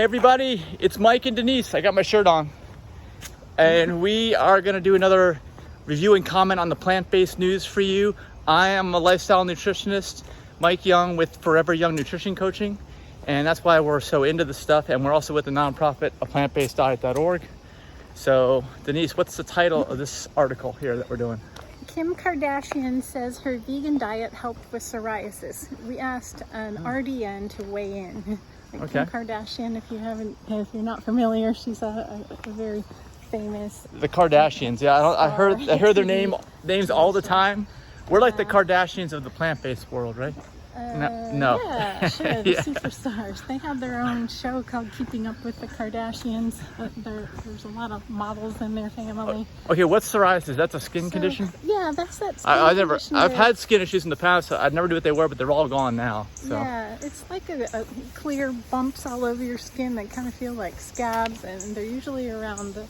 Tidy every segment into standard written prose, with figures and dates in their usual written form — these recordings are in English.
Hey everybody, it's Mike and Denise. I got my shirt on. And we are gonna do another review and comment on the plant-based news for you. I am a lifestyle nutritionist, Mike Young with Forever Young Nutrition Coaching. And that's why we're so into this stuff. And we're also with the nonprofit, aPlantBasedDiet.org. So Denise, what's the title of this article here that we're doing? Kim Kardashian says her vegan diet helped with psoriasis. We asked an RDN to weigh in. Okay. Kim Kardashian, if you're not familiar, she's a very famous. The Kardashians, yeah. I heard their names all the time. We're like the Kardashians of the plant-based world, right? No. Yeah, sure. The superstars. They have their own show called Keeping Up with the Kardashians. There's a lot of models in their family. Okay, what's psoriasis? That's a skin condition? Yeah, that's that skin condition. I've had skin issues in the past. So I never knew what they were, but they're all gone now. So. Yeah, it's like a clear bumps all over your skin that kind of feel like scabs, and they're usually around the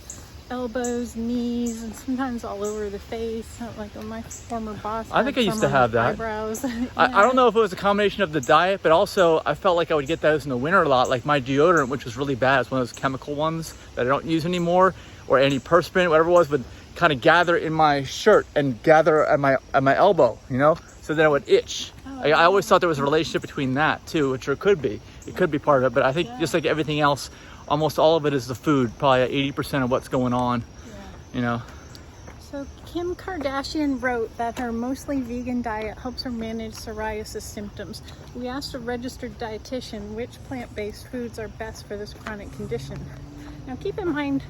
elbows, knees, and sometimes all over the face. Like my former boss, I think I used to have that. Eyebrows. Yeah. I don't know if it was a combination of the diet, but also I felt like I would get those in the winter a lot. Like my deodorant, which was really bad, it's one of those chemical ones that I don't use anymore, or antiperspirant, whatever it was, would kind of gather in my shirt and gather at my elbow, you know. So then it would itch. I always thought there was a relationship between that too, which there could be. It could be part of it, but I think just like everything else, almost all of it is the food, probably 80% of what's going on, you know. So Kim Kardashian wrote that her mostly vegan diet helps her manage psoriasis symptoms. We asked a registered dietitian which plant-based foods are best for this chronic condition. Now keep in mind,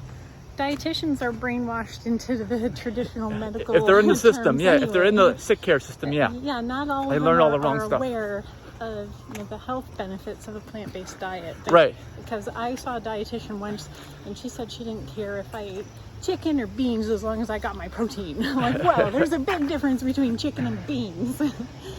dietitians are brainwashed into the traditional medical if they're in the system, yeah. Anyway. If they're in the sick care system, yeah. Yeah, not all they of learn them all the wrong are stuff. aware of the health benefits of a plant-based diet. Right. Because I saw a dietitian once and she said she didn't care if I ate chicken or beans as long as I got my protein. I'm like, well, there's a big difference between chicken and beans.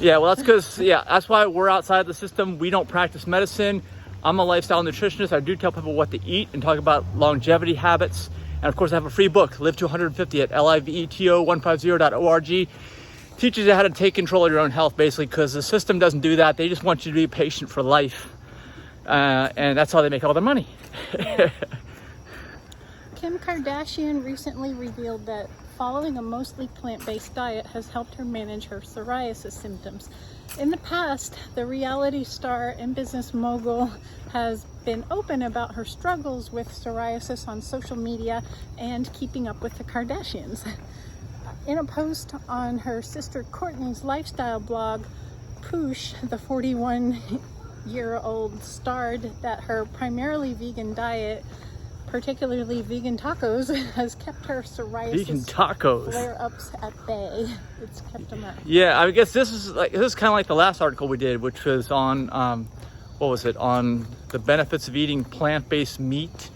Yeah, well, that's because, that's why we're outside the system. We don't practice medicine. I'm a lifestyle nutritionist. I do tell people what to eat and talk about longevity habits. And of course, I have a free book, Live to 150 at liveto150.org. Teaches you how to take control of your own health, basically, because the system doesn't do that. They just want you to be patient for life. And that's how they make all their money. Yeah. Kim Kardashian recently revealed that following a mostly plant-based diet has helped her manage her psoriasis symptoms. In the past, the reality star and business mogul has been open about her struggles with psoriasis on social media and keeping up with the Kardashians. In a post on her sister Kourtney's lifestyle blog, Poosh, the 41-year-old, starred that her primarily vegan diet, particularly vegan tacos, has kept her psoriasis flare-ups at bay. It's kept them at. Yeah, I guess this is kind of like the last article we did, which was on on the benefits of eating plant-based meat.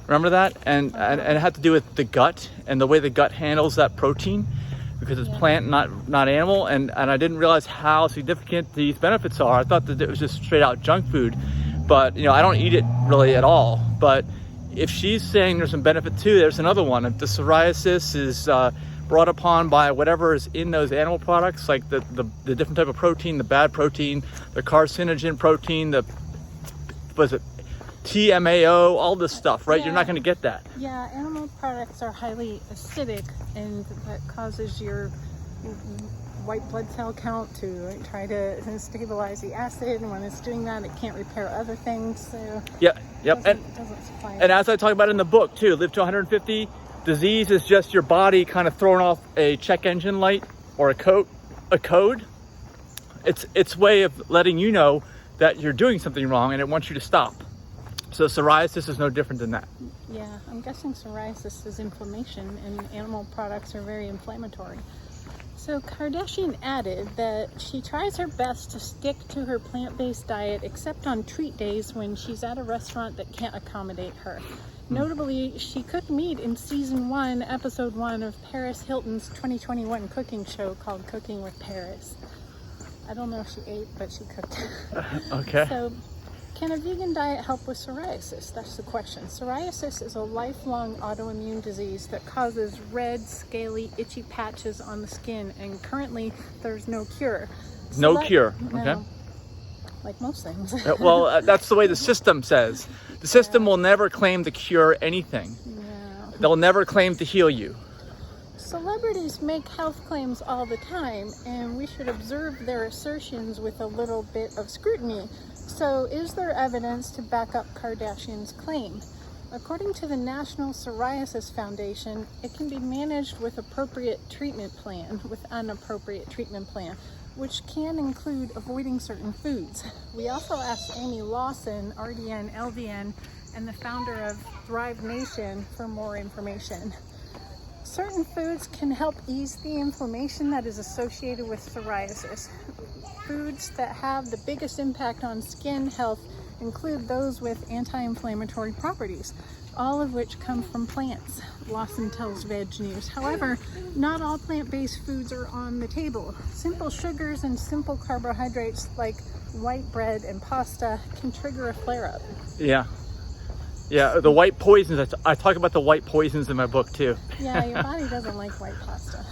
Remember that? And it had to do with the gut and the way the gut handles that protein, because it's plant, not animal. And I didn't realize how significant these benefits are. I thought that it was just straight out junk food, but I don't eat it really at all. But if she's saying there's some benefit too, there's another one. If the psoriasis is brought upon by whatever is in those animal products, like the different type of protein, the bad protein, the carcinogen protein, TMAO, all this stuff, right? Yeah. You're not going to get that. Yeah, animal products are highly acidic, and that causes your white blood cell count to try to stabilize the acid, and when it's doing that, it can't repair other things. So Yep. Doesn't supply And as I talk about in the book too, Live to 150, disease is just your body kind of throwing off a check engine light or a code. It's way of letting you know that you're doing something wrong and it wants you to stop. So psoriasis is no different than that. Yeah, I'm guessing psoriasis is inflammation, and animal products are very inflammatory. So Kardashian added that she tries her best to stick to her plant-based diet except on treat days when she's at a restaurant that can't accommodate her. Notably, she cooked meat in season 1, episode 1 of Paris Hilton's 2021 cooking show called Cooking with Paris. I don't know if she ate, but she cooked. Okay. So, can a vegan diet help with psoriasis? That's the question. Psoriasis is a lifelong autoimmune disease that causes red, scaly, itchy patches on the skin, and currently there's no cure. No cure, okay. Like most things. Well, that's the way the system says. The system will never claim to cure anything. Yeah. They'll never claim to heal you. Celebrities make health claims all the time, and we should observe their assertions with a little bit of scrutiny. So, is there evidence to back up Kardashian's claim? According to the National Psoriasis Foundation, it can be managed with an appropriate treatment plan, which can include avoiding certain foods. We also asked Amy Lawson, RDN, LVN, and the founder of Thrive Nation for more information. Certain foods can help ease the inflammation that is associated with psoriasis. Foods that have the biggest impact on skin health include those with anti-inflammatory properties, all of which come from plants, Lawson tells Veg News. However, not all plant-based foods are on the table. Simple sugars and simple carbohydrates like white bread and pasta can trigger a flare-up. Yeah. Yeah, the white poisons. I talk about the white poisons in my book too. Yeah, your body doesn't like white pasta.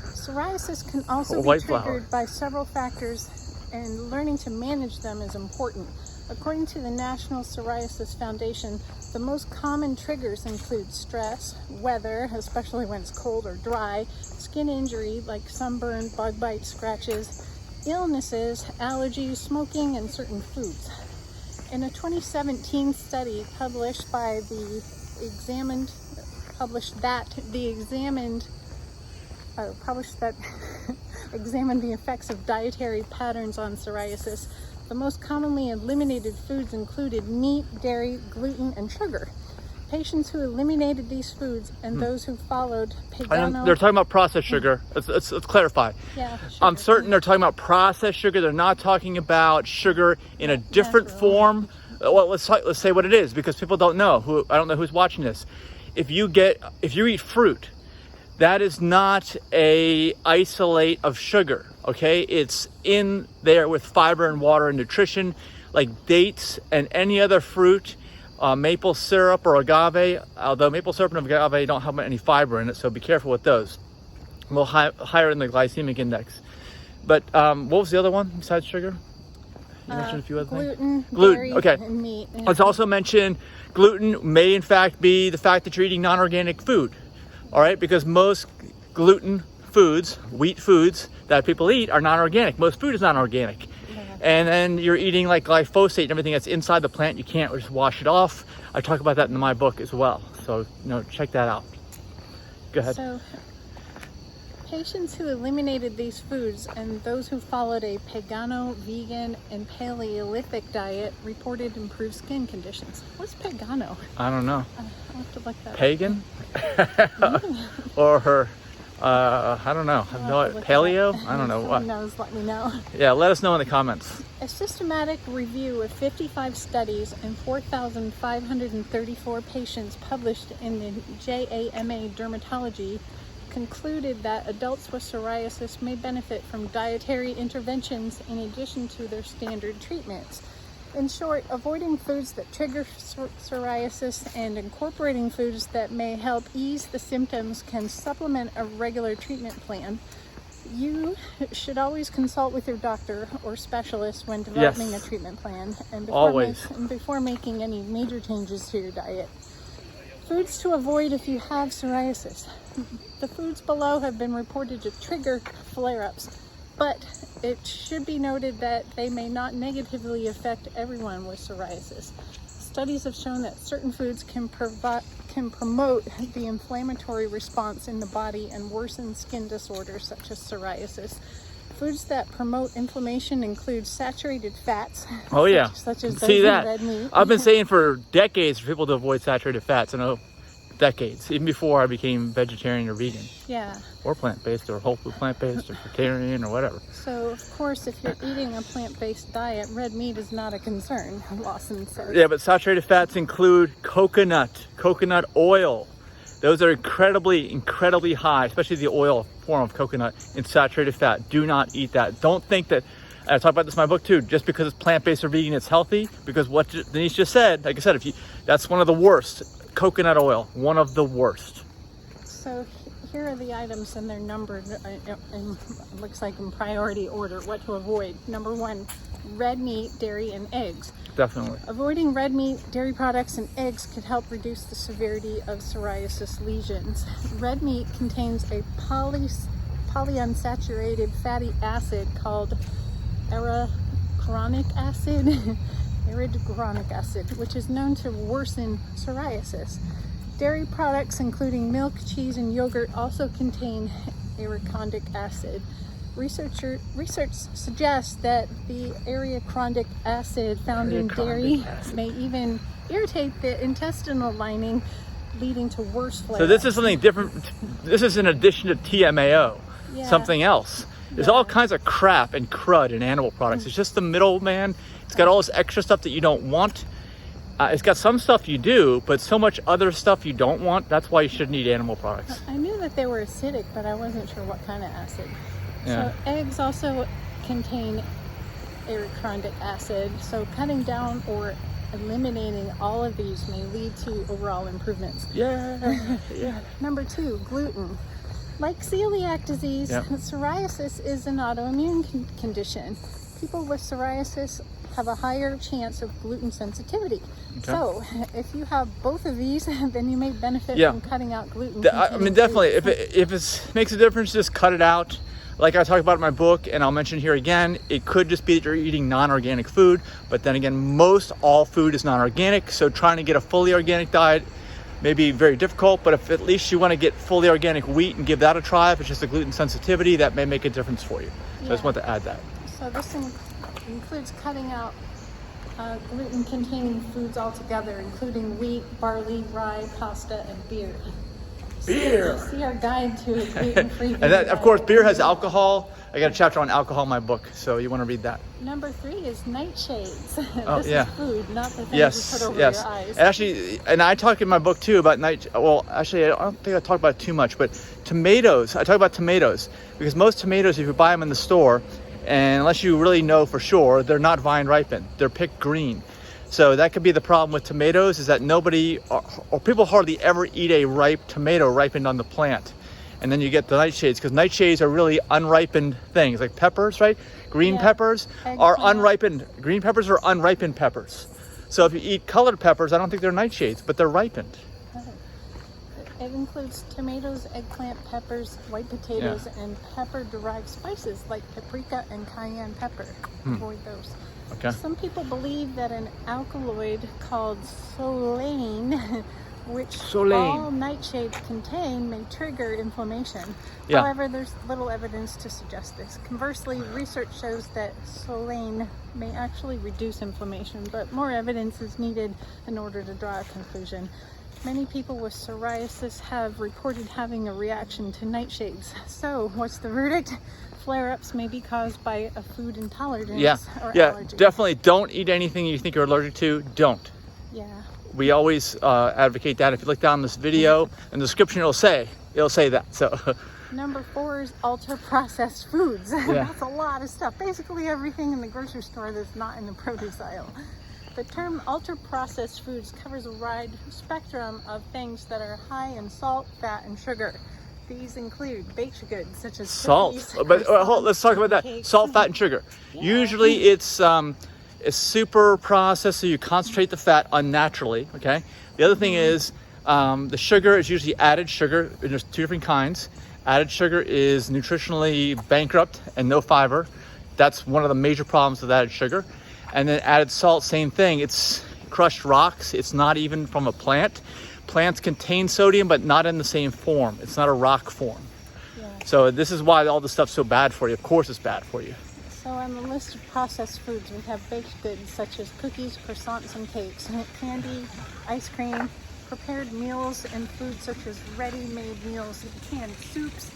Psoriasis can also be White triggered flour. by several factors, and learning to manage them is important. According to the National Psoriasis Foundation, the most common triggers include stress, weather, especially when it's cold or dry, skin injury like sunburn, bug bites, scratches, illnesses, allergies, smoking, and certain foods. In a 2017 study published by examined the effects of dietary patterns on psoriasis, the most commonly eliminated foods included meat, dairy, gluten, and sugar. Patients who eliminated these foods and those who followed Pagano... They're talking about processed sugar. Let's clarify. Yeah, I'm sugar. certain they're talking about processed sugar. They're not talking about sugar in a different Natural. form. Well, let's say what it is, because people don't know. I don't know who's watching this. If you eat fruit, that is not a isolate of sugar, okay? It's in there with fiber and water and nutrition, like dates and any other fruit, maple syrup or agave, although maple syrup and agave don't have any fiber in it, so be careful with those. A little higher in the glycemic index. But what was the other one besides sugar? You mentioned a few other things. Gluten, dairy, okay. and meat. Let's also mention gluten may in fact be the fact that you're eating non-organic food. All right, because most gluten foods, wheat foods that people eat are non-organic. Most food is non-organic. Yeah. And then you're eating like glyphosate and everything that's inside the plant. You can't just wash it off. I talk about that in my book as well. So, check that out. Go ahead. So, patients who eliminated these foods and those who followed a Pagano, vegan, and Paleolithic diet reported improved skin conditions. What's Pagano? I don't know. I'll have to look that up. Pagan? Or her, I don't know. Paleo? I don't know what. Someone knows, let me know. Yeah, let us know in the comments. A systematic review of 55 studies and 4,534 patients published in the JAMA Dermatology concluded that adults with psoriasis may benefit from dietary interventions in addition to their standard treatments. In short, avoiding foods that trigger psoriasis and incorporating foods that may help ease the symptoms can supplement a regular treatment plan. You should always consult with your doctor or specialist when developing a treatment plan and before making any major changes to your diet. Foods to avoid if you have psoriasis. The foods below have been reported to trigger flare-ups, but it should be noted that they may not negatively affect everyone with psoriasis. Studies have shown that certain foods can promote the inflammatory response in the body and worsen skin disorders such as psoriasis. Foods that promote inflammation include saturated fats. Oh yeah, such as see those that. in red meat. I've been saying for decades for people to avoid saturated fats. I know, decades, even before I became vegetarian or vegan. Yeah. Or plant-based, or whole food plant-based, or vegetarian, or whatever. So of course, if you're eating a plant-based diet, red meat is not a concern, Lawson says. Yeah, but saturated fats include coconut oil. Those are incredibly high, especially the oil form of coconut in saturated fat. Do not eat that. Don't think that, and I talk about this in my book too, just because it's plant-based or vegan, it's healthy, because what Denise just said, like I said, that's one of the worst. Coconut oil, one of the worst. So here are the items, and they're numbered, in, looks like in priority order, what to avoid. Number 1, red meat, dairy, and eggs. definitely. Avoiding red meat, dairy products, and eggs could help reduce the severity of psoriasis lesions. Red meat contains a polyunsaturated fatty acid called arachidonic acid, which is known to worsen psoriasis. Dairy products, including milk, cheese, and yogurt, also contain arachidonic acid. Research suggests that the arachidonic acid found in dairy may even irritate the intestinal lining, leading to worse flare-ups. So this is something different. This is in addition to TMAO, something else. There's all kinds of crap and crud in animal products. It's just the middleman. It's got all this extra stuff that you don't want. It's got some stuff you do, but so much other stuff you don't want. That's why you shouldn't eat animal products. I knew that they were acidic, but I wasn't sure what kind of acid. Yeah. So eggs also contain arachidonic acid. So cutting down or eliminating all of these may lead to overall improvements. Yeah. Number 2, gluten. Like celiac disease, psoriasis is an autoimmune condition. People with psoriasis have a higher chance of gluten sensitivity. Okay. So if you have both of these, then you may benefit from cutting out gluten. I mean, definitely. If it makes a difference, just cut it out. Like I talk about in my book, and I'll mention here again, it could just be that you're eating non-organic food, but then again, all food is non-organic, so trying to get a fully organic diet may be very difficult, but if at least you want to get fully organic wheat and give that a try, if it's just a gluten sensitivity, that may make a difference for you. So I just want to add that. So this includes cutting out gluten-containing foods altogether, including wheat, barley, rye, pasta, and beer. Beer. See our guide to a gluten-free And that, of course, beer has alcohol. I got a chapter on alcohol in my book, so you want to read that. Number 3 is nightshades. Oh, this is food, not the things you put over your eyes. And actually, and I talk in my book too about well, actually, I don't think I talk about it too much, but tomatoes. I talk about tomatoes because most tomatoes, if you buy them in the store, and unless you really know for sure, they're not vine ripened. They're picked green. So that could be the problem with tomatoes, is that nobody or people hardly ever eat a ripe tomato ripened on the plant. And then you get the nightshades, because nightshades are really unripened things, like peppers, right? Green peppers are unripened. Green peppers are unripened peppers. So if you eat colored peppers, I don't think they're nightshades, but they're ripened. It includes tomatoes, eggplant, peppers, white potatoes, and pepper-derived spices like paprika and cayenne pepper. Avoid those. Okay. Some people believe that an alkaloid called solane, which all nightshades contain, may trigger inflammation. However, there's little evidence to suggest this. Conversely, research shows that solane may actually reduce inflammation, but more evidence is needed in order to draw a conclusion. Many people with psoriasis have reported having a reaction to nightshades. So, what's the verdict? Flare-ups may be caused by a food intolerance or allergy. Definitely don't eat anything you think you're allergic to. Don't. Yeah. We always advocate that. If you look down this video, in the description it'll say that. So. Number 4 is ultra-processed foods. That's a lot of stuff. Basically everything in the grocery store that's not in the produce aisle. The term ultra-processed foods covers a wide spectrum of things that are high in salt, fat, and sugar. These include baked goods such as salt. Let's talk about that. Cakes. Salt, fat, and sugar. Usually it's super processed, so you concentrate the fat unnaturally. Okay. The other thing is the sugar is usually added sugar. There's 2 different kinds. Added sugar is nutritionally bankrupt and no fiber. That's one of the major problems with added sugar. And then added salt, same thing. It's crushed rocks. It's not even from a plant. Plants contain sodium, but not in the same form. It's not a rock form. So this is why all this stuff's so bad for you. Of course it's bad for you. So on the list of processed foods, we have baked goods such as cookies, croissants, and cakes, candy, ice cream, prepared meals, and foods such as ready-made meals and canned soups,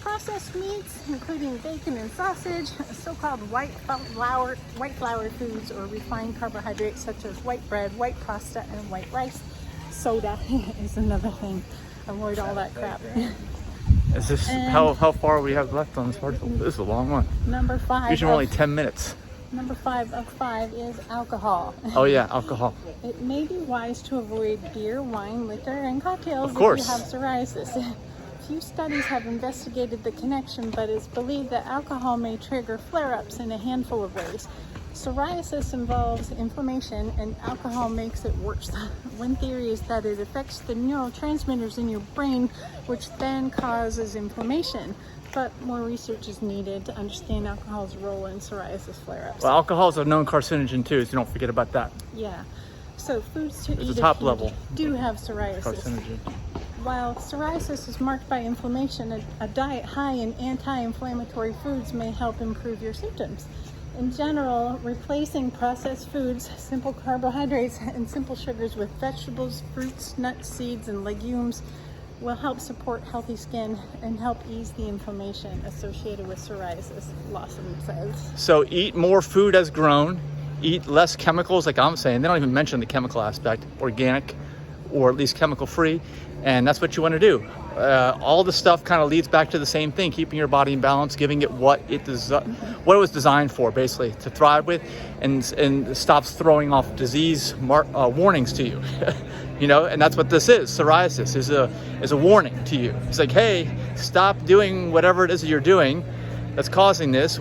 processed meats, including bacon and sausage, so-called white flour foods, or refined carbohydrates such as white bread, white pasta, and white rice. Soda is another thing. Avoid all that crap. Is this how far we have left on this article? This is a long one. Number 5. Usually only 10 minutes. Number 5 of 5 is alcohol. Oh yeah, alcohol. It may be wise to avoid beer, wine, liquor, and cocktails of course. if you have psoriasis. Few studies have investigated the connection, but it's believed that alcohol may trigger flare-ups in a handful of ways. Psoriasis involves inflammation, and alcohol makes it worse. One theory is that it affects the neurotransmitters in your brain, which then causes inflammation. But more research is needed to understand alcohol's role in psoriasis flare-ups. Well, alcohol is a known carcinogen too, so don't forget about that. Yeah. So foods to It's eat the top if you level do have psoriasis. carcinogen. While psoriasis is marked by inflammation, a diet high in anti-inflammatory foods may help improve your symptoms. In general, replacing processed foods, simple carbohydrates, and simple sugars with vegetables, fruits, nuts, seeds, and legumes will help support healthy skin and help ease the inflammation associated with psoriasis, Lawson says. So eat more food as grown, eat less chemicals, like I'm saying. They don't even mention the chemical aspect, organic or at least chemical free, and that's what you want to do. All the stuff kind of leads back to the same thing, keeping your body in balance, giving it what it was designed for, basically, to thrive with, and stops throwing off disease warnings to you. You know, and that's what this is. Psoriasis is a warning to you. It's like, hey, stop doing whatever it is that you're doing that's causing this,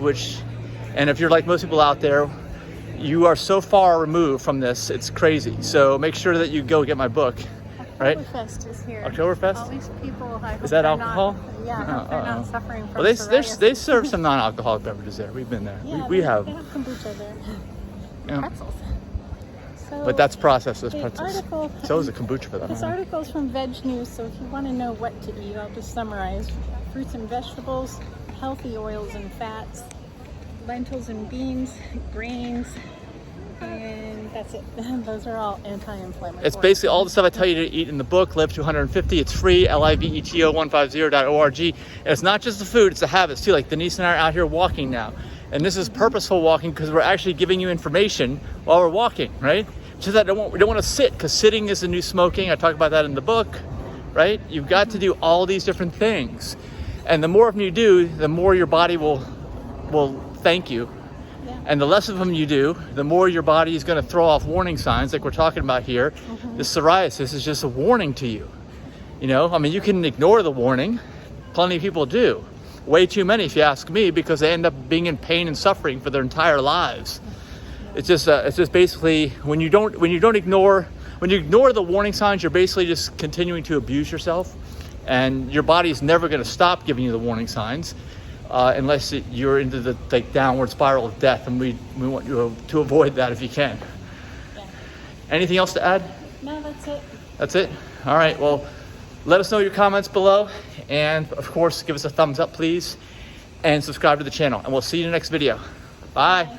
and if you're like most people out there, you are so far removed from this, it's crazy. So make sure that you go get my book, right? Oktoberfest is here. Oktoberfest? All these people, I hope Is that they're alcohol? I hope they're not suffering from Well, psoriasis. they serve some non-alcoholic beverages there. We've been there. Yeah, we have. They have kombucha there. Yeah. Pretzels. So But that's processed, those the pretzels. article- So is a kombucha for that This matter. article is from Veg News, so if you want to know what to eat, I'll just summarize. Fruits and vegetables, healthy oils and fats, lentils and beans, grains, and that's it. Those are all anti-inflammatory. It's basically all the stuff I tell you to eat in the book, Live to 150. It's free, liveto150.org. And it's not just the food, it's the habits too. Like Denise and I are out here walking now. And this is purposeful walking because we're actually giving you information while we're walking, right? Just that we don't want to sit, because sitting is the new smoking. I talk about that in the book, right? You've got to do all these different things. And the more of them you do, the more your body will thank you. Yeah. And the less of them you do, the more your body is going to throw off warning signs like we're talking about here. The psoriasis is just a warning to you. You know, I mean, you can ignore the warning. Plenty of people do. Way too many, if you ask me, because they end up being in pain and suffering for their entire lives. It's just basically when you ignore the warning signs, you're basically just continuing to abuse yourself, and your body's never going to stop giving you the warning signs unless you're into the downward spiral of death, and we want you to avoid that if you can. Yeah. Anything else to add? No, that's it. That's it? All right, well, let us know your comments below, and of course, give us a thumbs up, please, and subscribe to the channel, and we'll see you in the next video. Bye.